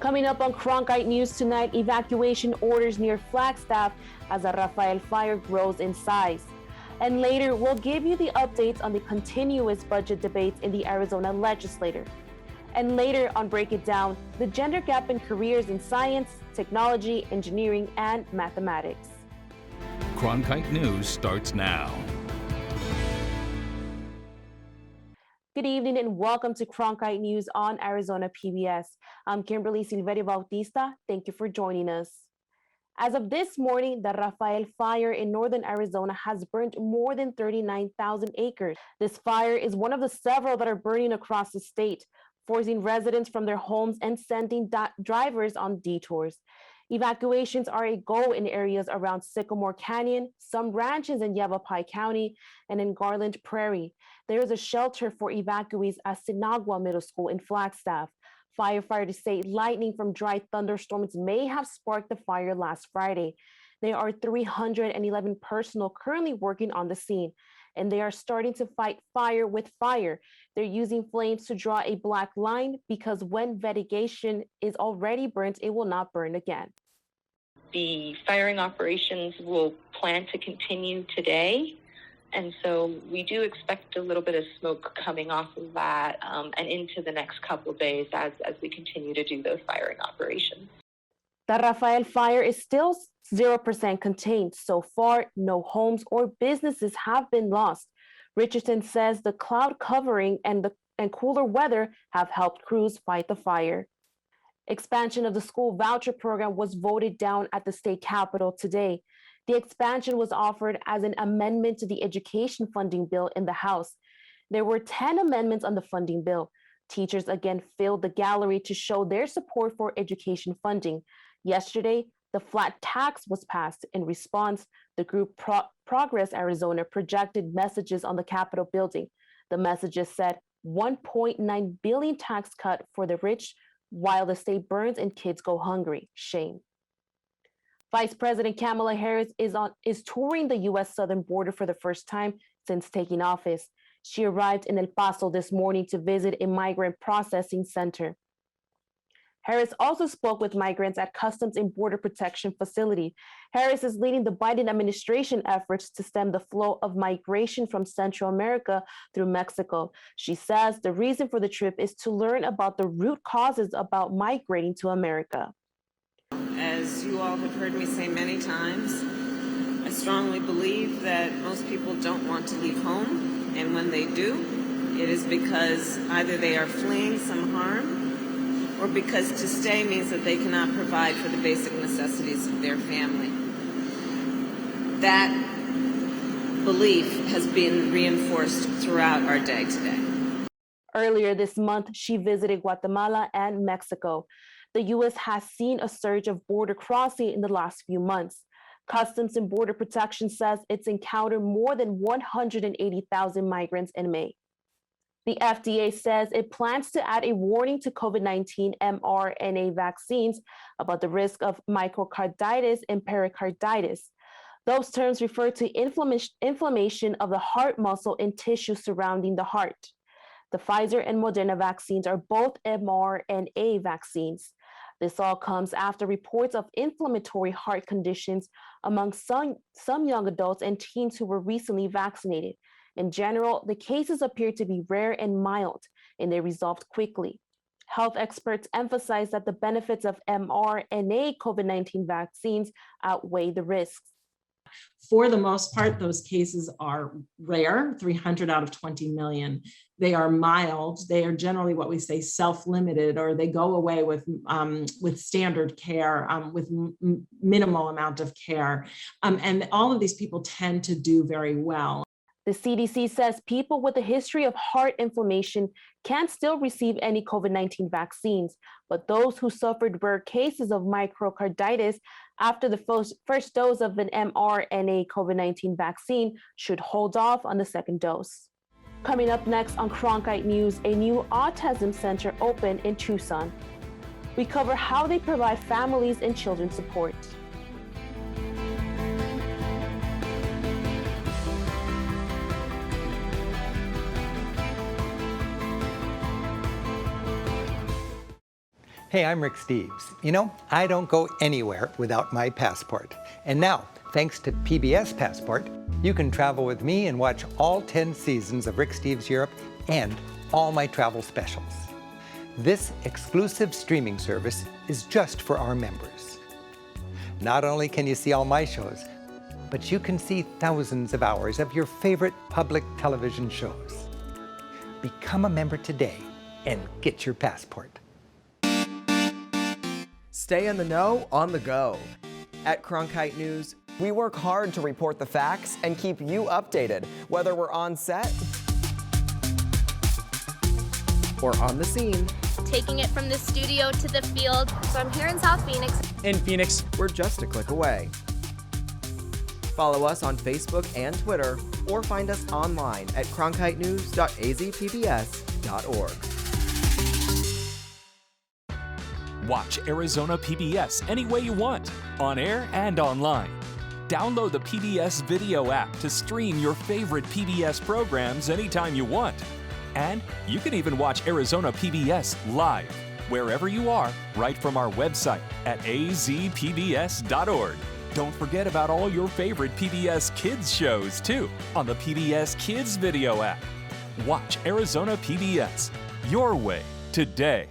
Coming up on Cronkite News tonight, evacuation orders near Flagstaff as a Rafael Fire grows in size. And later, we'll give you the updates on the continuous budget debates in the Arizona legislature. And later on Break It Down, the gender gap in careers in science, technology, engineering, and mathematics. Cronkite News starts now. Good evening and welcome to Cronkite News on Arizona PBS. I'm Kimberly Silverio Bautista. Thank you for joining us. As of this morning, the Rafael Fire in northern Arizona has burned more than 39,000 acres. This fire is one of the several that are burning across the state, forcing residents from their homes and sending drivers on detours. Evacuations are a goal in areas around Sycamore Canyon, some ranches in Yavapai County, and in Garland Prairie. There is a shelter for evacuees at Sinagua Middle School in Flagstaff. Firefighters say lightning from dry thunderstorms may have sparked the fire last Friday. There are 311 personnel currently working on the scene, and they are starting to fight fire with fire. They're using flames to draw a black line because when vegetation is already burnt, it will not burn again. The firing operations will plan to continue today. And so we do expect a little bit of smoke coming off of that and into the next couple of days as we continue to do those firing operations. The Rafael Fire is still 0% contained. So far, no homes or businesses have been lost. Richardson says the cloud covering and cooler weather have helped crews fight the fire. Expansion of the school voucher program was voted down at the state capitol today. The expansion was offered as an amendment to the education funding bill in the House. There were 10 amendments on the funding bill. Teachers again filled the gallery to show their support for education funding. Yesterday, the flat tax was passed. In response, the group Progress Arizona projected messages on the Capitol building. The messages said 1.9 billion tax cut for the rich while the state burns and kids go hungry. Shame. Vice President Kamala Harris is touring the U.S. southern border for the first time since taking office. She arrived in El Paso this morning to visit a migrant processing center. Harris also spoke with migrants at Customs and Border Protection facility. Harris is leading the Biden administration efforts to stem the flow of migration from Central America through Mexico. She says the reason for the trip is to learn about the root causes about migrating to America. As you all have heard me say many times, I strongly believe that most people don't want to leave home, and when they do, it is because either they are fleeing some harm or because to stay means that they cannot provide for the basic necessities of their family. That belief has been reinforced throughout our day today. Earlier this month, she visited Guatemala and Mexico. The U.S. has seen a surge of border crossing in the last few months. Customs and Border Protection says it's encountered more than 180,000 migrants in May. The FDA says it plans to add a warning to COVID-19 mRNA vaccines about the risk of myocarditis and pericarditis. Those terms refer to inflammation of the heart muscle and tissue surrounding the heart. The Pfizer and Moderna vaccines are both mRNA vaccines. This all comes after reports of inflammatory heart conditions among some young adults and teens who were recently vaccinated. In general, the cases appear to be rare and mild, and they resolved quickly. Health experts emphasize that the benefits of mRNA COVID-19 vaccines outweigh the risks. For the most part, those cases are rare, 300 out of 20 million. They are mild. They are generally what we say self-limited, or they go away with standard care, with minimal amount of care. And all of these people tend to do very well. The CDC says people with a history of heart inflammation can still receive any COVID-19 vaccines, but those who suffered rare cases of myocarditis after the first dose of an mRNA COVID-19 vaccine should hold off on the second dose. Coming up next on Cronkite News, a new autism center opened in Tucson. We cover how they provide families and children support. Hey, I'm Rick Steves. You know, I don't go anywhere without my passport. And now, thanks to PBS Passport, you can travel with me and watch all 10 seasons of Rick Steves Europe and all my travel specials. This exclusive streaming service is just for our members. Not only can you see all my shows, but you can see thousands of hours of your favorite public television shows. Become a member today and get your passport. Stay in the know on the go. At Cronkite News, we work hard to report the facts and keep you updated, whether we're on set or on the scene. Taking it from the studio to the field. So I'm here in South Phoenix. In Phoenix, we're just a click away. Follow us on Facebook and Twitter, or find us online at cronkitenews.azpbs.org. Watch Arizona PBS any way you want, on air and online. Download the PBS video app to stream your favorite PBS programs anytime you want. And you can even watch Arizona PBS live, wherever you are, right from our website at azpbs.org. Don't forget about all your favorite PBS Kids shows, too, on the PBS Kids video app. Watch Arizona PBS, your way today.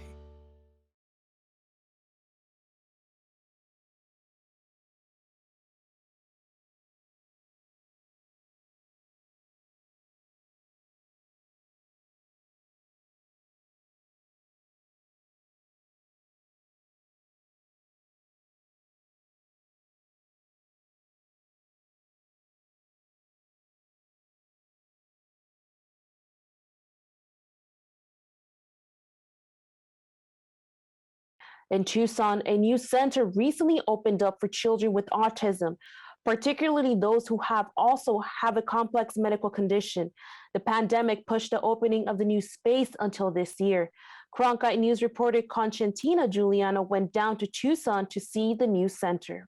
In Tucson, a new center recently opened up for children with autism, particularly those who also have a complex medical condition. The pandemic pushed the opening of the new space until this year. Cronkite News reporter Constantina Giuliano went down to Tucson to see the new center.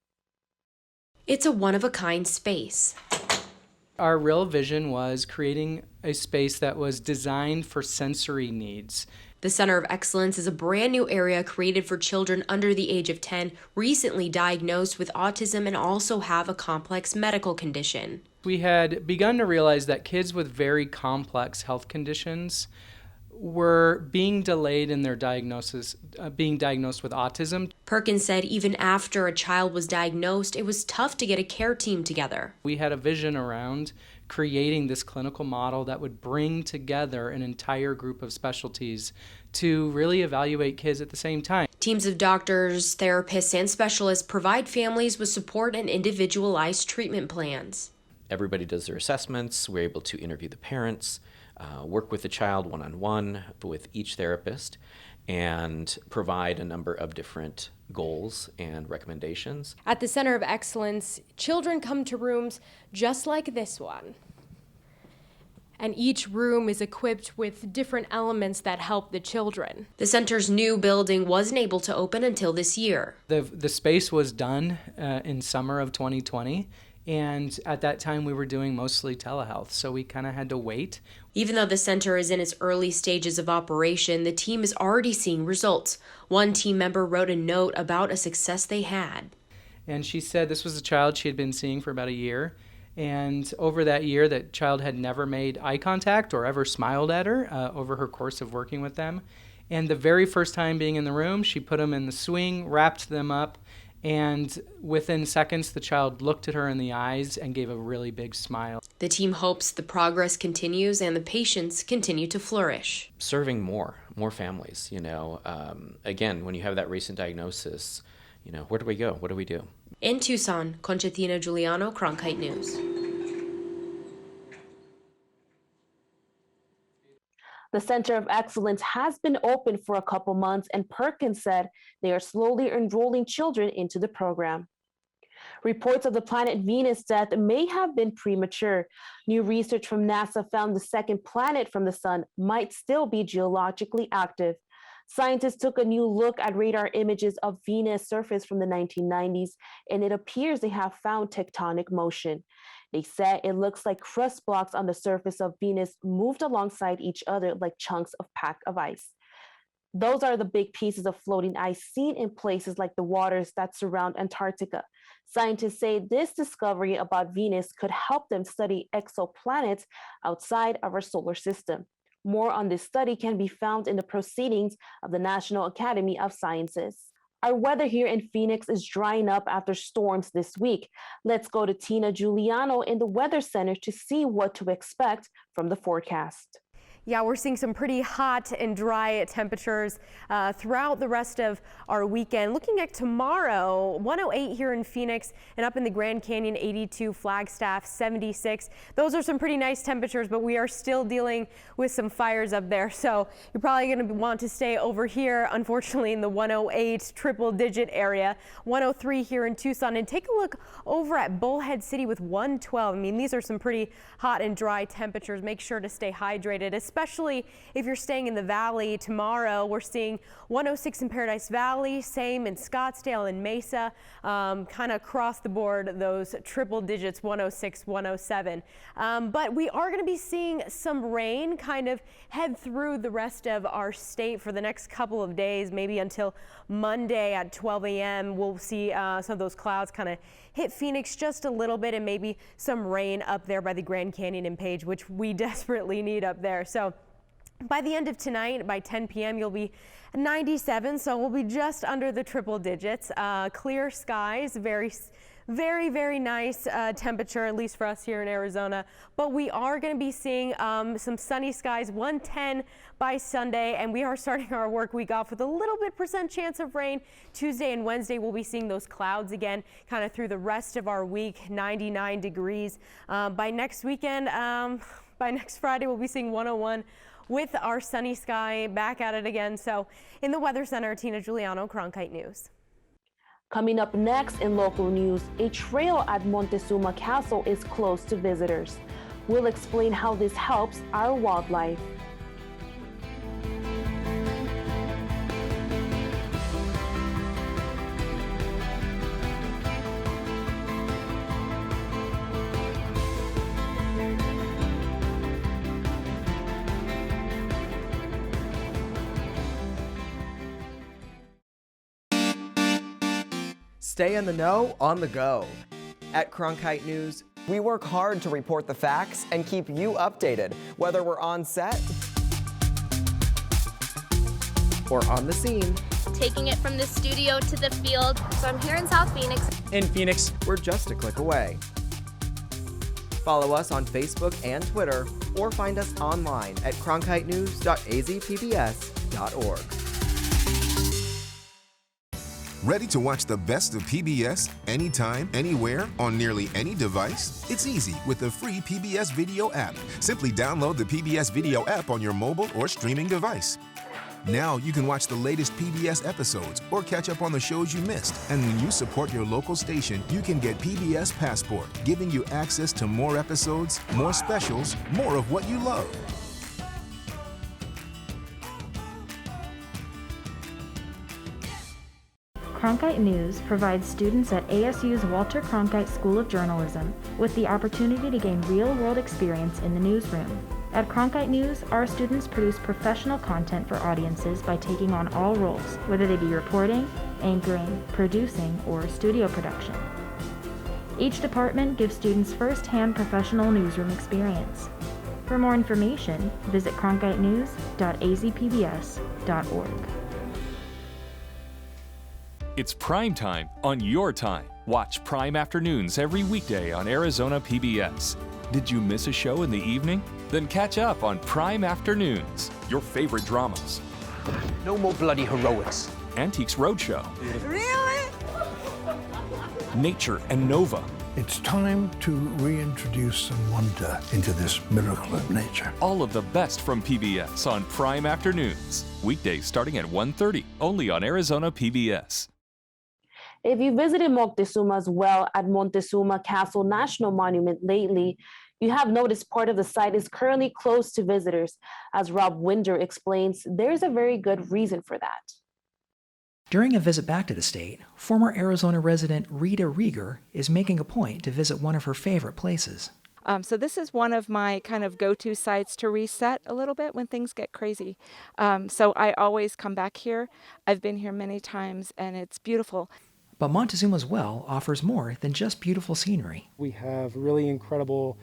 It's a one-of-a-kind space. Our real vision was creating a space that was designed for sensory needs. The Center of Excellence is a brand new area created for children under the age of 10, recently diagnosed with autism and also have a complex medical condition. We had begun to realize that kids with very complex health conditions were being delayed in their diagnosis, being diagnosed with autism. Perkins said even after a child was diagnosed, it was tough to get a care team together. We had a vision around creating this clinical model that would bring together an entire group of specialties to really evaluate kids at the same time. Teams of doctors, therapists, and specialists provide families with support and individualized treatment plans. Everybody does their assessments. We're able to interview the parents, work with the child one-on-one with each therapist, and provide a number of different goals and recommendations. At the Center of Excellence, children come to rooms just like this one. And each room is equipped with different elements that help the children. The center's new building wasn't able to open until this year. The space was done in summer of 2020. And at that time, we were doing mostly telehealth, so we kind of had to wait. Even though the center is in its early stages of operation, the team is already seeing results. One team member wrote a note about a success they had. And she said this was a child she had been seeing for about a year. And over that year, that child had never made eye contact or ever smiled at her over her course of working with them. And the very first time being in the room, she put them in the swing, wrapped them up, and within seconds, the child looked at her in the eyes and gave a really big smile. The team hopes the progress continues and the patients continue to flourish. Serving more families, again, when you have that recent diagnosis, where do we go? What do we do? In Tucson, Constantina Giuliano, Cronkite News. The Center of Excellence has been open for a couple months, and Perkins said they are slowly enrolling children into the program. Reports of the planet Venus' death may have been premature. New research from NASA found the second planet from the sun might still be geologically active. Scientists took a new look at radar images of Venus' surface from the 1990s, and it appears they have found tectonic motion. They said it looks like crust blocks on the surface of Venus moved alongside each other like chunks of pack of ice. Those are the big pieces of floating ice seen in places like the waters that surround Antarctica. Scientists say this discovery about Venus could help them study exoplanets outside of our solar system. More on this study can be found in the proceedings of the National Academy of Sciences. Our weather here in Phoenix is drying up after storms this week. Let's go to Tina Giuliano in the Weather Center to see what to expect from the forecast. Yeah, we're seeing some pretty hot and dry temperatures throughout the rest of our weekend. Looking at tomorrow, 108 here in Phoenix, and up in the Grand Canyon, 82, Flagstaff, 76. Those are some pretty nice temperatures, but we are still dealing with some fires up there. So you're probably going to want to stay over here, unfortunately, in the 108 triple-digit area. 103 here in Tucson, and take a look over at Bullhead City with 112. I mean, these are some pretty hot and dry temperatures. Make sure to stay hydrated, especially if you're staying in the valley. Tomorrow we're seeing 106 in Paradise Valley, same in Scottsdale and Mesa, kind of across the board, those triple digits, 106, 107. But we are going to be seeing some rain kind of head through the rest of our state for the next couple of days, maybe until Monday at 12 a.m. We'll see some of those clouds kind of hit Phoenix just a little bit, and maybe some rain up there by the Grand Canyon and Page, which we desperately need up there. So by the end of tonight, by 10 p.m., you'll be 97, so we'll be just under the triple digits. Clear skies, very nice temperature, at least for us here in Arizona. But we are going to be seeing some sunny skies, 110 by Sunday, and we are starting our work week off with a little bit % chance of rain. Tuesday and Wednesday, we'll be seeing those clouds again, kind of through the rest of our week, 99 degrees. By next weekend, by next Friday, we'll be seeing 101 with our sunny sky back at it again. So in the Weather Center, Tina Giuliano, Cronkite News. Coming up next in local news, a trail at Montezuma Castle is closed to visitors. We'll explain how this helps our wildlife. Stay in the know on the go. At Cronkite News, we work hard to report the facts and keep you updated, whether we're on set or on the scene. Taking it from the studio to the field. So I'm here in South Phoenix. In Phoenix, we're just a click away. Follow us on Facebook and Twitter, or find us online at cronkitenews.azpbs.org. Ready to watch the best of PBS anytime, anywhere, on nearly any device? It's easy with the free PBS Video app. Simply download the PBS Video app on your mobile or streaming device. Now you can watch the latest PBS episodes or catch up on the shows you missed. And when you support your local station, you can get PBS Passport, giving you access to more episodes, more specials, more of what you love. Cronkite News provides students at ASU's Walter Cronkite School of Journalism with the opportunity to gain real-world experience in the newsroom. At Cronkite News, our students produce professional content for audiences by taking on all roles, whether they be reporting, anchoring, producing, or studio production. Each department gives students first-hand professional newsroom experience. For more information, visit cronkitenews.azpbs.org. It's prime time on your time. Watch Prime Afternoons every weekday on Arizona PBS. Did you miss a show in the evening? Then catch up on Prime Afternoons, your favorite dramas. No more bloody heroics. Antiques Roadshow. Really? Nature and Nova. It's time to reintroduce some wonder into this miracle of nature. All of the best from PBS on Prime Afternoons. Weekdays starting at 1:30, only on Arizona PBS. If you visited Moctezuma's well at Montezuma Castle National Monument lately, you have noticed part of the site is currently closed to visitors. As Rob Winder explains, there's a very good reason for that. During a visit back to the state, former Arizona resident Rita Rieger is making a point to visit one of her favorite places. So this is one of my kind of go-to sites to reset a little bit when things get crazy. So I always come back here. I've been here many times and it's beautiful. But Montezuma's well offers more than just beautiful scenery. We have really incredible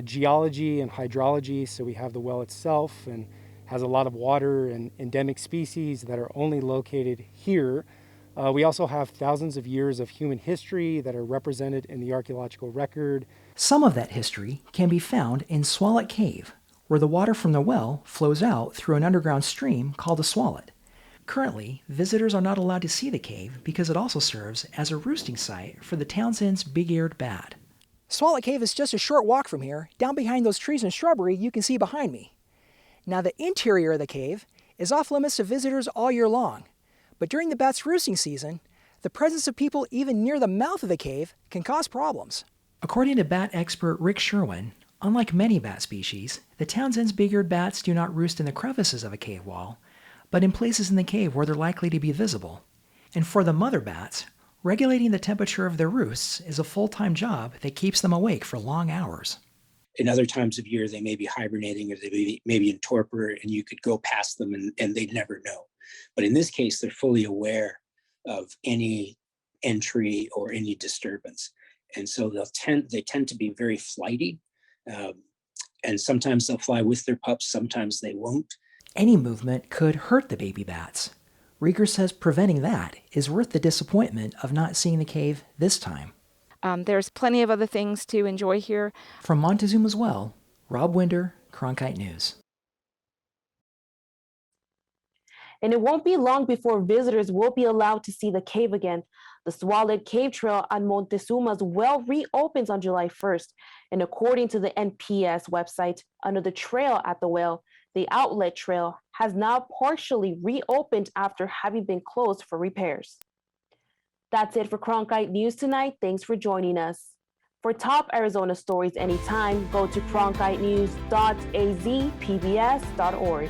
geology and hydrology. So we have the well itself and has a lot of water and endemic species that are only located here. We also have thousands of years of human history that are represented in the archaeological record. Some of that history can be found in Swallet Cave, where the water from the well flows out through an underground stream called the Swallet. Currently, visitors are not allowed to see the cave because it also serves as a roosting site for the Townsend's big-eared bat. Swallet Cave is just a short walk from here, down behind those trees and shrubbery you can see behind me. Now, the interior of the cave is off limits to visitors all year long. But during the bat's roosting season, the presence of people even near the mouth of the cave can cause problems. According to bat expert Rick Sherwin, unlike many bat species, the Townsend's big-eared bats do not roost in the crevices of a cave wall, but in places in the cave where they're likely to be visible. And for the mother bats, regulating the temperature of their roosts is a full-time job that keeps them awake for long hours. In other times of year, they may be hibernating or they may be in torpor, and you could go past them and they'd never know. But in this case, they're fully aware of any entry or any disturbance. And so they tend to be very flighty. And sometimes they'll fly with their pups, sometimes they won't. Any movement could hurt the baby bats. Rieger says preventing that is worth the disappointment of not seeing the cave this time. There's plenty of other things to enjoy here. From Montezuma's well, Rob Winder, Cronkite News. And it won't be long before visitors will be allowed to see the cave again. The Swallet Cave Trail on Montezuma's well reopens on July 1st. And according to the NPS website, under the trail at the well, the outlet trail has now partially reopened after having been closed for repairs. That's it for Cronkite News tonight. Thanks for joining us. For top Arizona stories anytime, go to cronkitenews.azpbs.org.